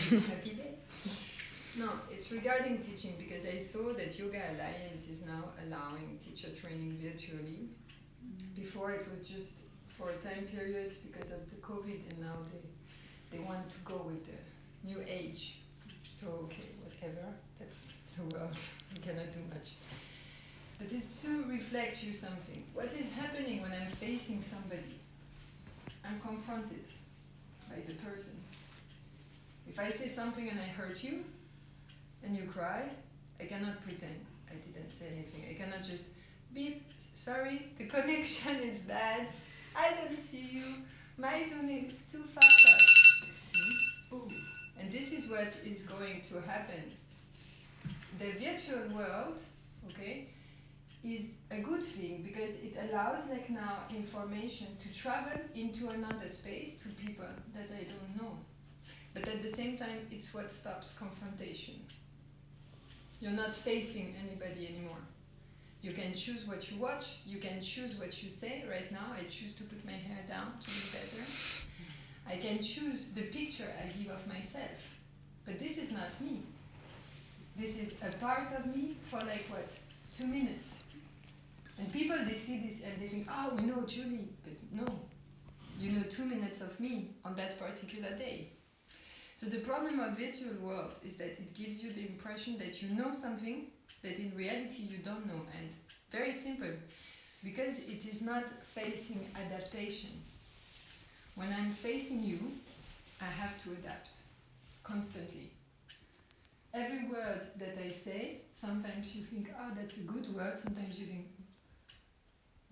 Happy day. No, it's regarding teaching because I saw that Yoga Alliance is now allowing teacher training virtually. Before it was just for a time period because of the COVID, and now they want to go with the new age. So okay, whatever, that's the world. We cannot do much. But it's to reflect you something. What is happening when I'm facing somebody? I'm confronted by the person. If I say something and I hurt you, and you cry, I cannot pretend I didn't say anything. I cannot just beep, sorry, the connection is bad, I don't see you, my Zoom is too fucked up. And this is what is going to happen. The virtual world, okay, is a good thing because it allows like now information to travel into another space to people that I don't know. But at the same time, it's what stops confrontation. You're not facing anybody anymore. You can choose what you watch, you can choose what you say. Right now, I choose to put my hair down to look better. I can choose the picture I give of myself. But this is not me. This is a part of me for like what? 2 minutes. And people, they see this and they think, oh, we know Julie. But no, you know 2 minutes of me on that particular day. So the problem of virtual world is that it gives you the impression that you know something that in reality you don't know. And very simple, because it is not facing adaptation. When I'm facing you, I have to adapt constantly. Every word that I say, sometimes you think, oh, that's a good word. Sometimes you think,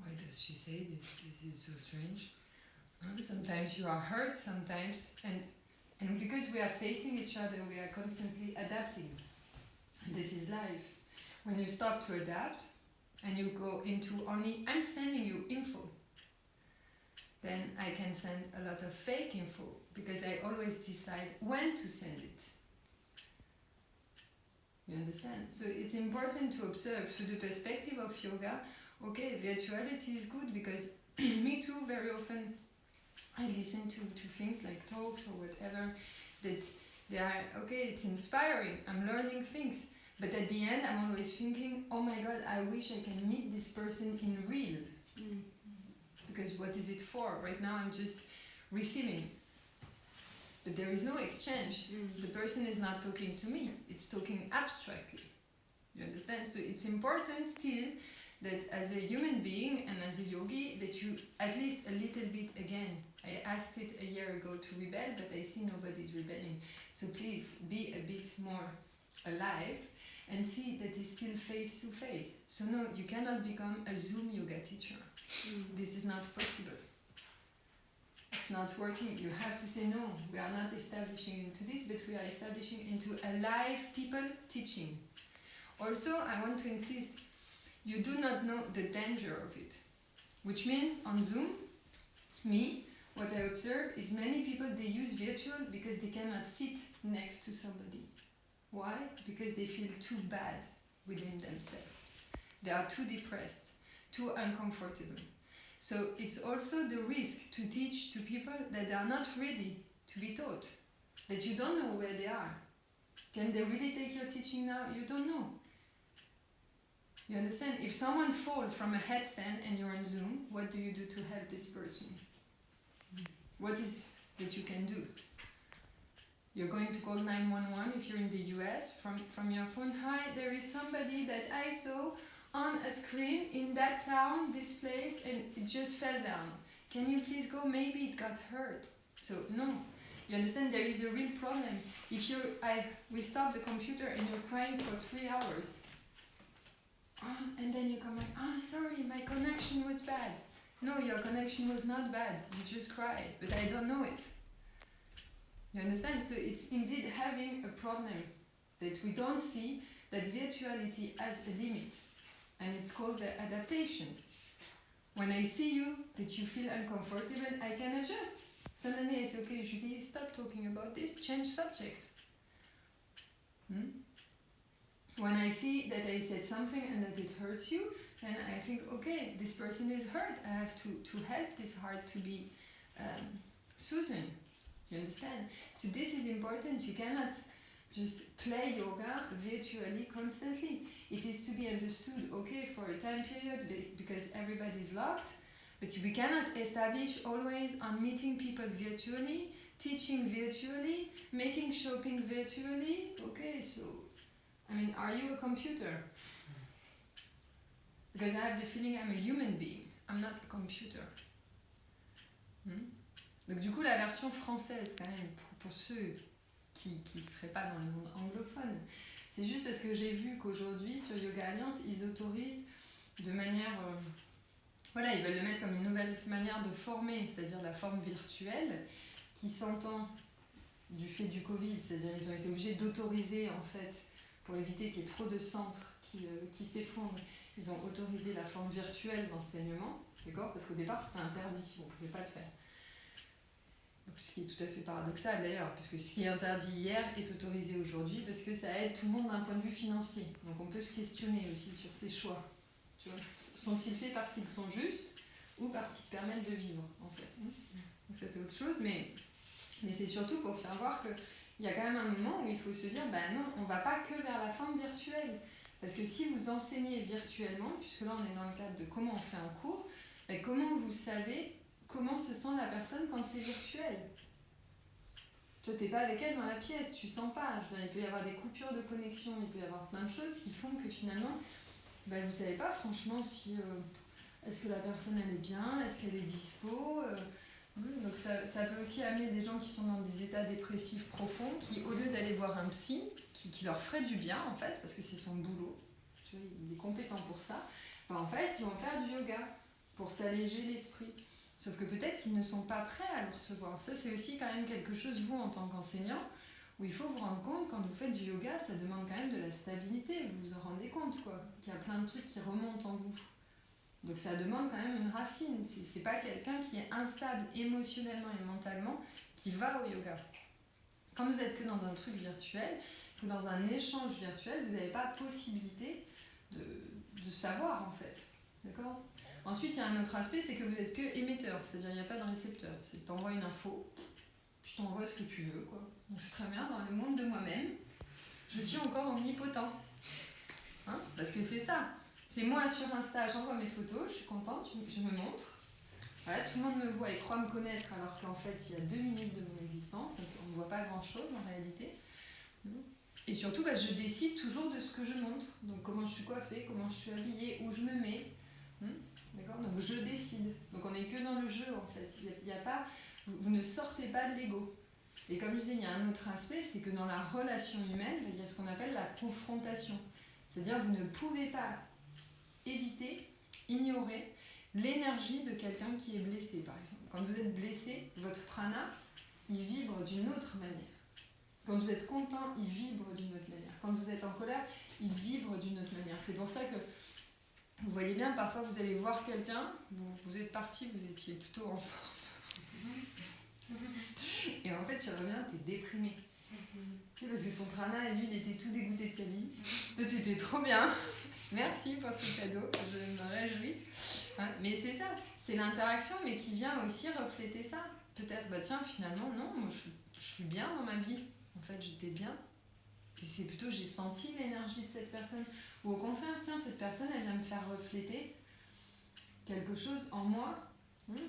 why does she say this? This is so strange. Sometimes you are hurt, sometimes, and because we are facing each other, we are constantly adapting. And this is life. When you stop to adapt, and you go into only, I'm sending you info, then I can send a lot of fake info, because I always decide when to send it. You understand? So it's important to observe through the perspective of yoga, okay, virtuality is good, because me too, very often, I listen to things like talks or whatever, that they are, okay, it's inspiring, I'm learning things, but at the end I'm always thinking, oh my god, I wish I can meet this person in real. Because what is it for? Right now I'm just receiving. But there is no exchange. The person is not talking to me, it's talking abstractly. You understand? So it's important still that as a human being and as a yogi, that you at least a little bit, again, I asked it a year ago to rebel, but I see nobody's rebelling. So please be a bit more alive and see that it's still face to face. So no, you cannot become a Zoom yoga teacher. This is not possible. It's not working. You have to say no, we are not establishing into this, but we are establishing into a live people teaching. Also, I want to insist, you do not know the danger of it. Which means on Zoom, what I observe is many people, they use virtual because they cannot sit next to somebody. Why? Because they feel too bad within themselves. They are too depressed, too uncomfortable. So it's also the risk to teach to people that they are not ready to be taught, that you don't know where they are. Can they really take your teaching now? You don't know. You understand? If someone falls from a headstand and you're on Zoom, what do you do to help this person? What is that you can do? You're going to call 911 if you're in the US from your phone. Hi, there is somebody that I saw on a screen in that town, this place, and it just fell down. Can you please go? Maybe it got hurt. So no, you understand, there is a real problem. If we stop the computer and you're crying for 3 hours, and then you come like, sorry, my connection was bad. No, your connection was not bad. You just cried, but I don't know it. You understand? So it's indeed having a problem that we don't see, that virtuality has a limit. And it's called the adaptation. When I see you, that you feel uncomfortable, I can adjust. Suddenly I say, okay, Julie, stop talking about this, change subject. When I see that I said something and that it hurts you, then I think, okay, this person is hurt. I have to help this heart to be soothed. You understand? So this is important. You cannot just play yoga virtually constantly. It is to be understood, okay, for a time period because everybody is locked, but we cannot establish always on meeting people virtually, teaching virtually, making shopping virtually. Okay, so, I mean, are you a computer? Because I have the feeling I'm a human being. I'm not a computer. Donc du coup, la version française, quand même, pour ceux qui ne seraient pas dans le monde anglophone, c'est juste parce que j'ai vu qu'aujourd'hui, sur Yoga Alliance, ils autorisent de manière... voilà, ils veulent le mettre comme une nouvelle manière de former, c'est-à-dire la forme virtuelle, qui s'entend du fait du Covid, c'est-à-dire ils ont été obligés d'autoriser, en fait, pour éviter qu'il y ait trop de centres qui s'effondrent, ils ont autorisé la forme virtuelle d'enseignement, d'accord ? Parce qu'au départ, c'était interdit, on ne pouvait pas le faire. Donc, ce qui est tout à fait paradoxal d'ailleurs, parce que ce qui est interdit hier est autorisé aujourd'hui, parce que ça aide tout le monde d'un point de vue financier. Donc on peut se questionner aussi sur ces choix. Tu vois, sont-ils faits parce qu'ils sont justes ou parce qu'ils permettent de vivre, en fait. Donc ça c'est autre chose, mais c'est surtout pour faire voir qu'il y a quand même un moment où il faut se dire, bah non, on ne va pas que vers la forme virtuelle. Parce que si vous enseignez virtuellement, puisque là on est dans le cadre de comment on fait un cours, bah, comment vous savez comment se sent la personne quand c'est virtuel? Toi, t'es pas avec elle dans la pièce, tu sens pas. Je veux dire, il peut y avoir des coupures de connexion, il peut y avoir plein de choses qui font que finalement, bah, vous savez pas franchement si est-ce que la personne elle est bien, est-ce qu'elle est dispo. Donc ça peut aussi amener des gens qui sont dans des états dépressifs profonds, qui au lieu d'aller voir un psy, qui leur ferait du bien en fait, parce que c'est son boulot, tu vois, il est compétent pour ça, bah, en fait ils vont faire du yoga pour s'alléger l'esprit. Sauf que peut-être qu'ils ne sont pas prêts à le recevoir. Ça, c'est aussi quand même quelque chose, vous, en tant qu'enseignant, où il faut vous rendre compte, quand vous faites du yoga, ça demande quand même de la stabilité. Vous vous en rendez compte, quoi. Qu'il y a plein de trucs qui remontent en vous. Donc ça demande quand même une racine. C'est pas quelqu'un qui est instable émotionnellement et mentalement qui va au yoga. Quand vous êtes que dans un truc virtuel, que dans un échange virtuel, vous n'avez pas possibilité de savoir, en fait. D'accord ? Ensuite, il y a un autre aspect, c'est que vous n'êtes que émetteur, c'est-à-dire il n'y a pas de récepteur. C'est que tu envoies une info, je t'envoie ce que tu veux, quoi. Donc je suis très bien dans le monde de moi-même, je suis encore omnipotent. Hein ? Parce que c'est ça. C'est moi sur Insta, j'envoie mes photos, je suis contente, je me montre. Voilà, tout le monde me voit et croit me connaître, alors qu'en fait, il y a 2 minutes de mon existence, on ne voit pas grand-chose en réalité. Et surtout, bah, je décide toujours de ce que je montre. Donc comment je suis coiffée, comment je suis habillée, où je me mets. D'accord ? Donc je décide. Donc on n'est que dans le jeu en fait. Il y a pas, vous ne sortez pas de l'ego. Et comme je disais, il y a un autre aspect, c'est que dans la relation humaine, il y a ce qu'on appelle la confrontation. C'est-à-dire vous ne pouvez pas éviter, ignorer l'énergie de quelqu'un qui est blessé par exemple. Quand vous êtes blessé, votre prana, il vibre d'une autre manière. Quand vous êtes content, il vibre d'une autre manière. Quand vous êtes en colère, il vibre d'une autre manière. C'est pour ça que vous voyez bien, parfois vous allez voir quelqu'un, vous êtes parti, vous étiez plutôt en forme. Et en fait, tu reviens, t'es déprimé. Parce que son prana, lui, il était tout dégoûté de sa vie. Toi, t'étais trop bien. Merci pour ce cadeau, je me réjouis. Hein, mais c'est ça, c'est l'interaction, mais qui vient aussi refléter ça. Peut-être, bah tiens, finalement, non, moi je suis bien dans ma vie. En fait, j'étais bien. Puis c'est plutôt, j'ai senti l'énergie de cette personne. Ou au contraire, tiens, cette personne, elle vient me faire refléter quelque chose en moi.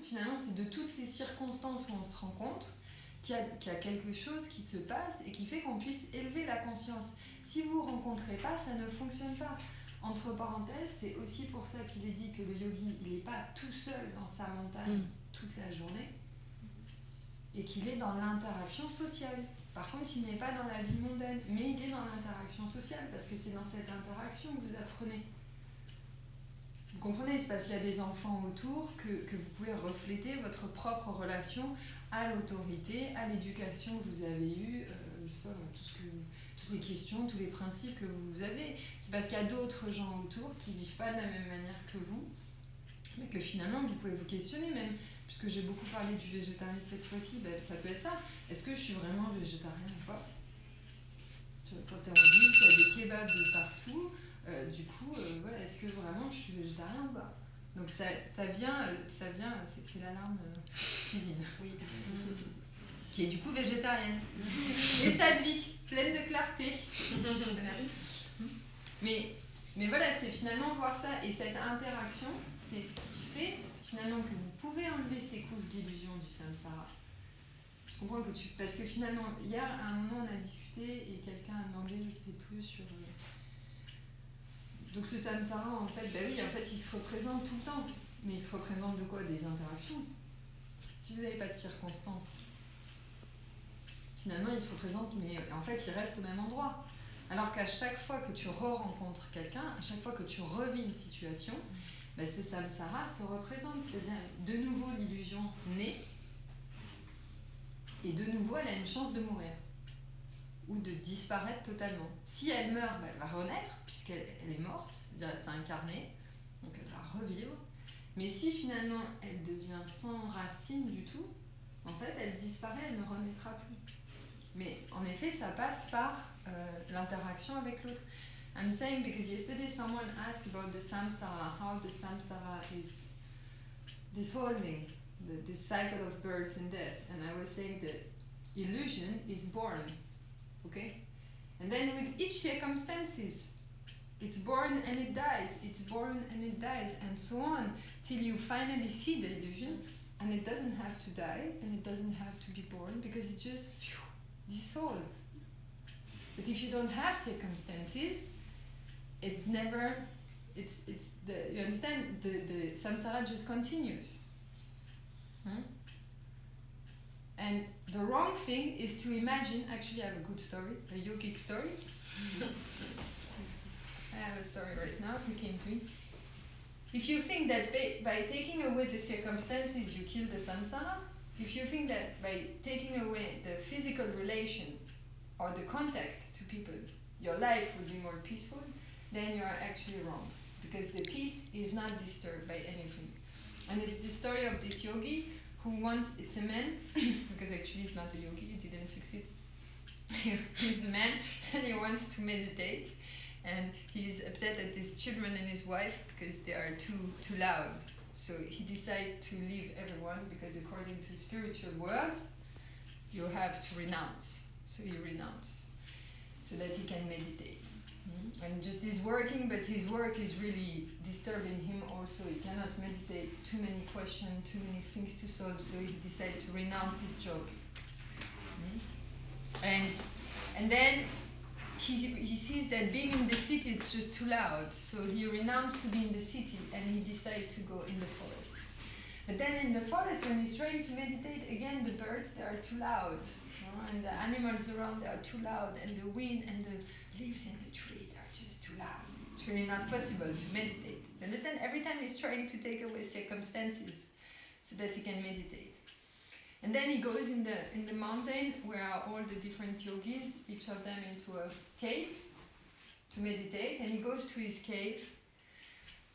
Finalement, c'est de toutes ces circonstances où on se rend compte qu'il y a quelque chose qui se passe et qui fait qu'on puisse élever la conscience. Si vous ne rencontrez pas, ça ne fonctionne pas. Entre parenthèses, c'est aussi pour ça qu'il est dit que le yogi, il n'est pas tout seul dans sa montagne toute la journée et qu'il est dans l'interaction sociale. Par contre, il n'est pas dans la vie mondaine, mais il est dans l'interaction sociale, parce que c'est dans cette interaction que vous apprenez. Vous comprenez ? C'est parce qu'il y a des enfants autour que vous pouvez refléter votre propre relation à l'autorité, à l'éducation que vous avez eue, je sais pas, toutes les questions, tous les principes que vous avez. C'est parce qu'il y a d'autres gens autour qui ne vivent pas de la même manière que vous, mais que finalement vous pouvez vous questionner même. Puisque j'ai beaucoup parlé du végétarisme cette fois-ci, ben, ça peut être ça. Est-ce que je suis vraiment végétarien ou pas ? Quand tu es en ville, tu as des kebabs de partout, du coup, voilà, est-ce que vraiment je suis végétarien ou pas ? Donc ça vient, c'est l'alarme cuisine. Oui. qui est du coup végétarienne. Et sadhvique, pleine de clarté. Mais voilà, c'est finalement voir ça, et cette interaction, c'est ce qui fait finalement que vous pouvez enlever ces couches d'illusion du samsara. Je comprends que parce que finalement, hier, à un moment, on a discuté, et quelqu'un a demandé, je ne sais plus, sur... Donc ce samsara, en fait, oui, en fait, il se représente tout le temps. Mais il se représente de quoi? Des interactions. Si vous n'avez pas de circonstances, finalement, il se représente, mais en fait, il reste au même endroit. Alors qu'à chaque fois que tu rencontres quelqu'un, à chaque fois que tu revis une situation, ce samsara se représente. C'est-à-dire, de nouveau, l'illusion naît, et de nouveau, elle a une chance de mourir. Ou de disparaître totalement. Si elle meurt, elle va renaître, puisqu'elle est morte, c'est-à-dire elle s'est incarnée, donc elle va revivre. Mais si finalement elle devient sans racine du tout, en fait elle disparaît, elle ne renaîtra plus. Mais en effet, ça passe par l'interaction avec l'autre. I'm saying because yesterday someone asked about the samsara, how the samsara is dissolving, the cycle of birth and death. And I was saying that illusion is born. Okay? And then with each circumstances, it's born and it dies, it's born and it dies, and so on, till you finally see the illusion, and it doesn't have to die, and it doesn't have to be born, because it just dissolves. But if you don't have circumstances, it never, you understand, the samsara just continues. And the wrong thing is to imagine, actually I have a good story, a yogic story. I have a story right now, we came to it. If you think that by taking away the circumstances you kill the samsara, if you think that by taking away the physical relation or the contact to people, your life will be more peaceful, then you are actually wrong. Because the peace is not disturbed by anything. And it's the story of this yogi who wants, it's a man, because actually he's not a yogi, he didn't succeed. He's a man and he wants to meditate, and he's upset at his children and his wife because they are too loud. So he decided to leave everyone, because according to spiritual words, you have to renounce. So he renounced so that he can meditate. And just he's working, but his work is really disturbing him also. He cannot meditate, too many questions, too many things to solve, so he decided to renounce his job. And then he sees that being in the city is just too loud, so he renounced to be in the city and he decided to go in the forest. But then in the forest, when he's trying to meditate, again the birds, they are too loud, and the animals around, they are too loud, and the wind and the leaves in the tree, they are just too loud. It's really not possible to meditate. You understand? Every time he's trying to take away circumstances so that he can meditate. And then he goes in the mountain where are all the different yogis, each of them into a cave to meditate, and he goes to his cave,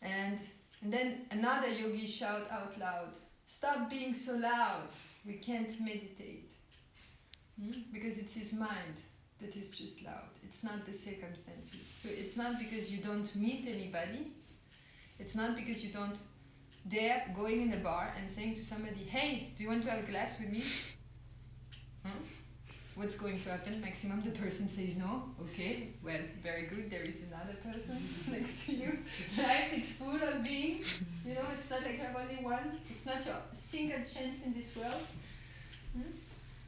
and then another yogi shout out loud, "Stop being so loud, we can't meditate." Because it's his mind that is just loud, it's not the circumstances. So it's not because you don't meet anybody, it's not because you don't dare going in a bar and saying to somebody, "Hey, do you want to have a glass with me?" What's going to happen? Maximum the person says no. Okay, well, very good, there is another person next to you. Life is full of being, it's not like you have only one. It's not your single chance in this world.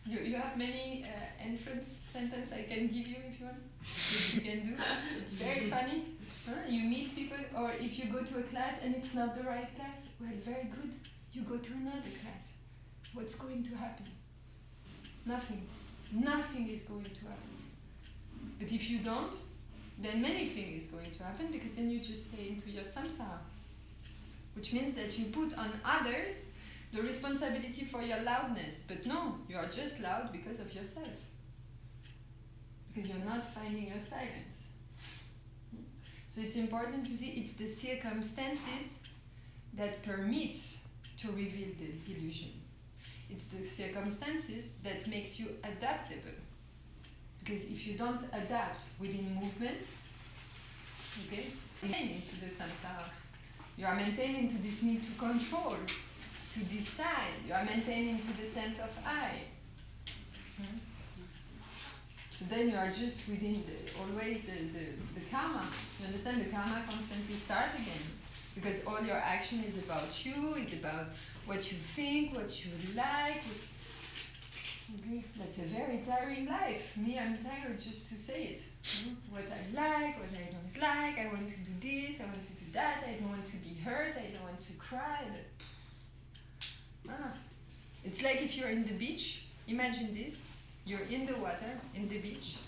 You have many entrance sentence I can give you if you want. You can do. It's very funny. You meet people, or if you go to a class and it's not the right class, well, very good. You go to another class. What's going to happen? Nothing. Nothing is going to happen. But if you don't, then many things is going to happen, because then you just stay into your samsara. Which means that you put on others the responsibility for your loudness. But no, you are just loud because of yourself. Because you're not finding your silence. So it's important to see it's the circumstances that permits to reveal the illusion. It's the circumstances that makes you adaptable. Because if you don't adapt within movement, okay, maintaining to the samsara. You are maintaining to this need to control, to decide. You are maintaining to the sense of I. Hmm? So then you are just within always the karma. You understand? The karma constantly start again. Because all your action is about you, is about what you think, what you like. Okay. That's a very tiring life. Me, I'm tired just to say it. What I like, what I don't like, I want to do this, I want to do that, I don't want to be hurt, I don't want to cry. It's like if you're in the beach, imagine this, you're in the water, in the beach,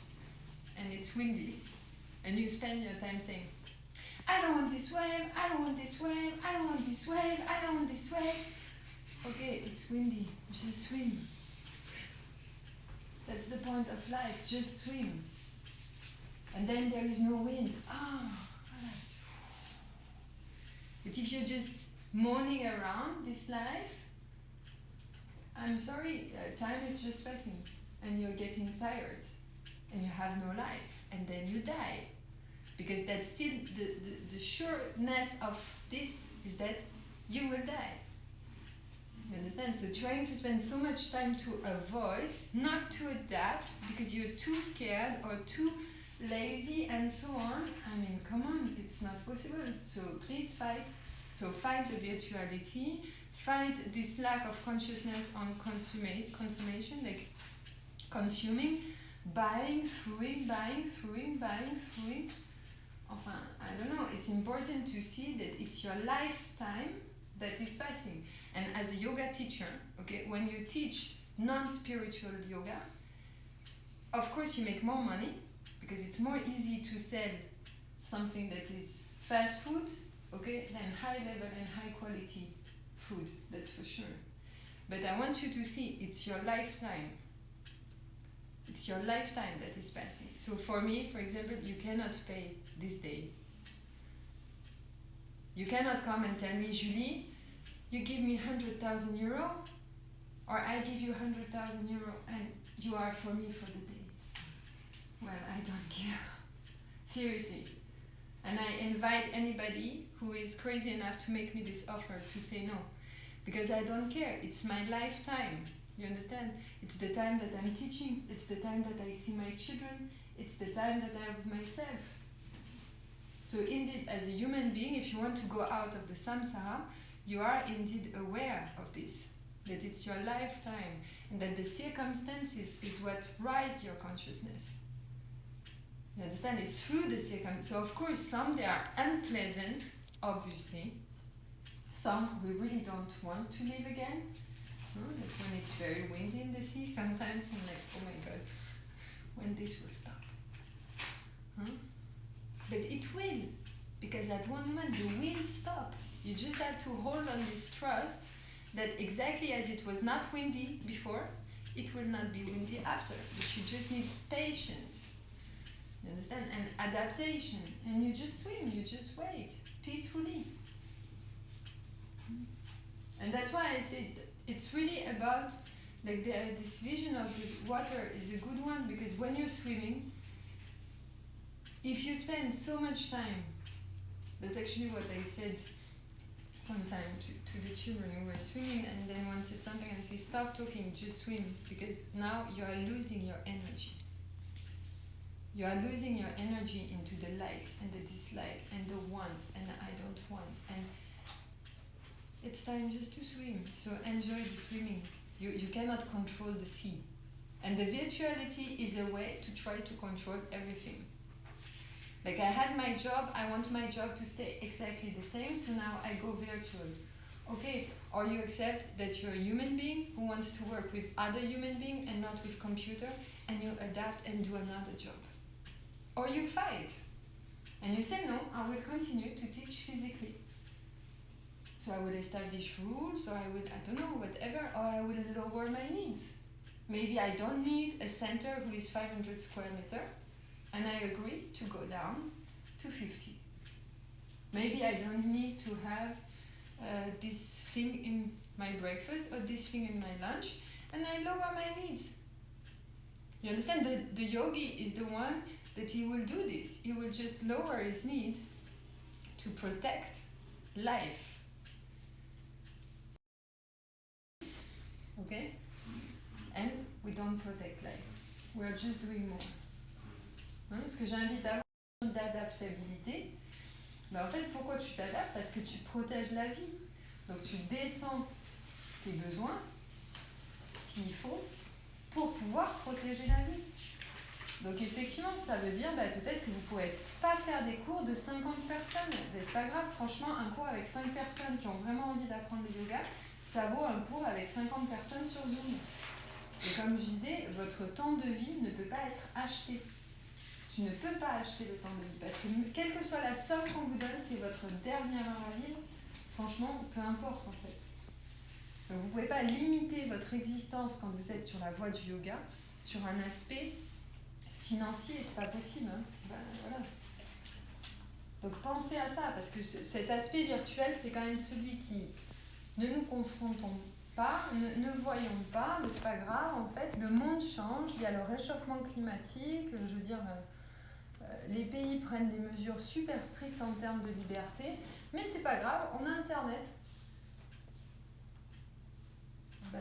and it's windy, and you spend your time saying, I don't want this wave, I don't want this wave, I don't want this wave, I don't want this wave. Okay, it's windy, just swim. That's the point of life, just swim. And then there is no wind. Alas. But if you're just moaning around this life, I'm sorry, time is just passing. And you're getting tired. And you have no life. And then you die. Because that's still the sureness of this is that you will die. You understand? So trying to spend so much time to avoid, not to adapt, because you're too scared or too lazy and so on. I mean, come on, it's not possible. So please fight. So fight the virtuality, fight this lack of consciousness on consummation, like consuming, buying, throwing. Enfin, I don't know, it's important to see that it's your lifetime that is passing. And as a yoga teacher, okay, when you teach non-spiritual yoga, of course you make more money because it's more easy to sell something that is fast food, okay, than high level and high quality food, that's for sure. But I want you to see it's your lifetime. It's your lifetime that is passing. So for me, for example, you cannot pay this day. You cannot come and tell me, Julie, you give me 100,000 euro, or I give you 100,000 euro, and you are for me for the day. Well, I don't care. Seriously. And I invite anybody who is crazy enough to make me this offer to say no. Because I don't care. It's my lifetime. You understand? It's the time that I'm teaching. It's the time that I see my children. It's the time that I have myself. So indeed, as a human being, if you want to go out of the samsara, you are indeed aware of this, that it's your lifetime, and that the circumstances is what rise your consciousness. You understand? It's through the circumstances. So of course, some they are unpleasant, obviously. Some we really don't want to live again. Like when it's very windy in the sea, sometimes I'm like, oh my God, when this will stop. But it will, because at one moment the will stop. You just have to hold on this trust that exactly as it was not windy before, it will not be windy after. But you just need patience. You understand? And adaptation. And you just swim, you just wait peacefully. And that's why I said it's really about, like, this vision of the water is a good one, because when you're swimming, if you spend so much time, that's actually what I said one time to the children who were swimming, and then one said something and I said, stop talking, just swim, because now you are losing your energy. You are losing your energy into the likes and the dislike and the want and the I don't want, and it's time just to swim. So enjoy the swimming. You cannot control the sea, and the virtuality is a way to try to control everything. Like I had my job, I want my job to stay exactly the same, so now I go virtual. Okay, or you accept that you're a human being who wants to work with other human beings and not with computer, and you adapt and do another job. Or you fight, and you say, no, I will continue to teach physically. So I will establish rules, or I will, I don't know, whatever, or I will lower my needs. Maybe I don't need a center who is 500 square meter, and I agree to go down to 50. Maybe I don't need to have this thing in my breakfast or this thing in my lunch, and I lower my needs. You understand? The yogi is the one that he will do this. He will just lower his need to protect life. Okay? And we don't protect life. We are just doing more. Hein, ce que j'invite à avoir d'adaptabilité, ben en fait, pourquoi tu t'adaptes? Parce que tu protèges la vie. Donc tu descends tes besoins, s'il faut, pour pouvoir protéger la vie. Donc effectivement, ça veut dire peut-être que vous ne pourrez pas faire des cours de 50 personnes. Mais c'est pas grave, franchement, un cours avec 5 personnes qui ont vraiment envie d'apprendre le yoga, ça vaut un cours avec 50 personnes sur Zoom. Et comme je disais, votre temps de vie ne peut pas être acheté. Tu ne peux pas acheter le temps de vie. Parce que quelle que soit la somme qu'on vous donne, c'est votre dernière heure à vivre. Franchement, peu importe en fait. Donc, vous ne pouvez pas limiter votre existence quand vous êtes sur la voie du yoga sur un aspect financier, c'est pas possible. Hein. Voilà. Donc pensez à ça, parce que cet aspect virtuel, c'est quand même celui qui ne nous confrontons pas, ne voyons pas, mais c'est pas grave, en fait, le monde change, il y a le réchauffement climatique, je veux dire, les pays prennent des mesures super strictes en termes de liberté, mais c'est pas grave, on a Internet.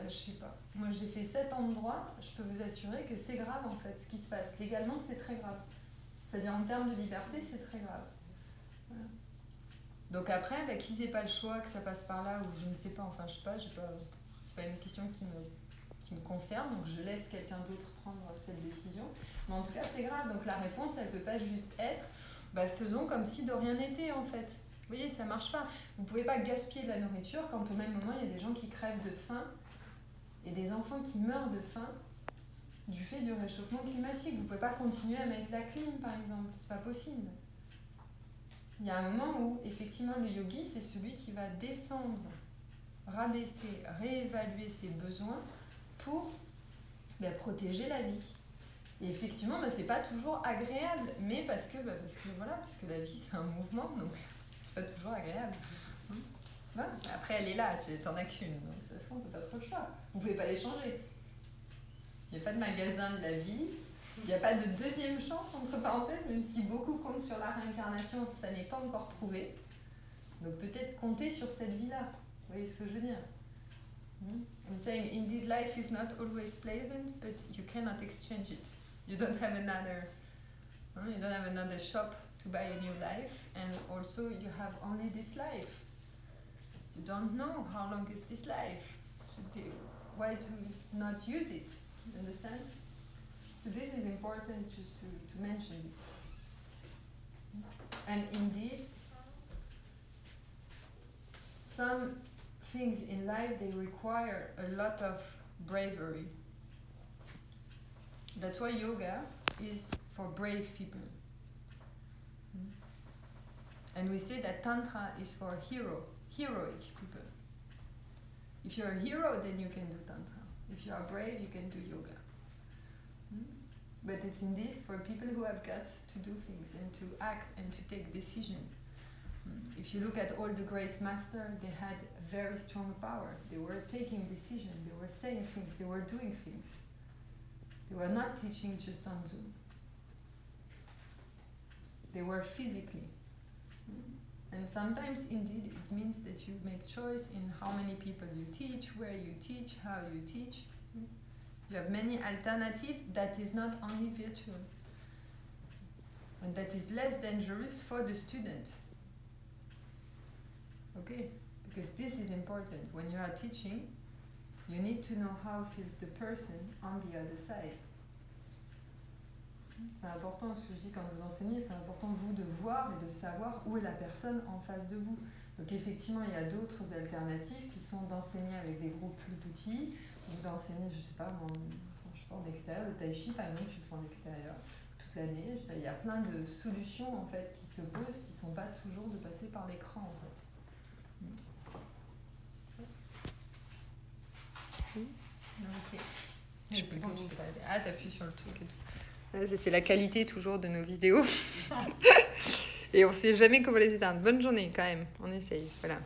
Je sais pas. Moi, j'ai fait 7 ans de droit, je peux vous assurer que c'est grave, en fait, ce qui se passe. Légalement, c'est très grave. C'est-à-dire, en termes de liberté, c'est très grave. Voilà. Donc après, qu'ils n'aient pas le choix, que ça passe par là, ou je ne sais pas, enfin, je sais pas, c'est pas une question qui me concerne, donc je laisse quelqu'un d'autre prendre cette décision. Mais en tout cas, c'est grave. Donc la réponse, elle ne peut pas juste être, faisons comme si de rien n'était, en fait. Vous voyez, ça ne marche pas. Vous ne pouvez pas gaspiller de la nourriture quand au même moment, il y a des gens qui crèvent de faim et des enfants qui meurent de faim du fait du réchauffement climatique. Vous ne pouvez pas continuer à mettre la clim, par exemple. C'est pas possible. Il y a un moment où, effectivement, le yogi, c'est celui qui va descendre, rabaisser, réévaluer ses besoins pour protéger la vie. Et effectivement, c'est pas toujours agréable, mais parce que la vie, c'est un mouvement, donc c'est pas toujours agréable. Voilà. Après, elle est là, tu n'en as qu'une, donc de toute façon, tu n'as pas trop le choix. Vous ne pouvez pas les changer. Il n'y a pas de magasin de la vie, il n'y a pas de deuxième chance, entre parenthèses, même si beaucoup comptent sur la réincarnation, ça n'est pas encore prouvé. Donc peut-être compter sur cette vie-là. Vous voyez ce que je veux dire? I'm saying, indeed, life is not always pleasant, but you cannot exchange it. You don't have another shop to buy a new life, and also you have only this life. You don't know how long is this life, so why to not use it? You understand? So this is important just to mention this. And indeed, some things in life, they require a lot of bravery. That's why yoga is for brave people. And we say that Tantra is for heroic people. If you're a hero, then you can do Tantra. If you are brave, you can do yoga. But it's indeed for people who have guts to do things and to act and to take decisions. If you look at all the great masters, they had very strong power. They were taking decisions, they were saying things, they were doing things. They were not teaching just on Zoom. They were physically. And sometimes, indeed, it means that you make choice in how many people you teach, where you teach, how you teach. You have many alternatives that is not only virtual. And that is less dangerous for the student. Okay? Because this is important. When you are teaching, you need to know how feels the person on the other side. C'est important, ce que je dis quand vous enseignez, c'est important vous de voir et de savoir où est la personne en face de vous. Donc effectivement, il y a d'autres alternatives qui sont d'enseigner avec des groupes plus petits, ou d'enseigner, je sais pas, en extérieur. Le tai chi, par exemple, tu le fais en extérieur toute l'année. Il y a plein de solutions en fait qui se posent, qui ne sont pas toujours de passer par l'écran en fait. C'est bon, tu peux t'arrêter. Ah, t'appuies sur le truc. C'est la qualité toujours de nos vidéos. Et on ne sait jamais comment les éteindre. Bonne journée quand même, on essaye. Voilà.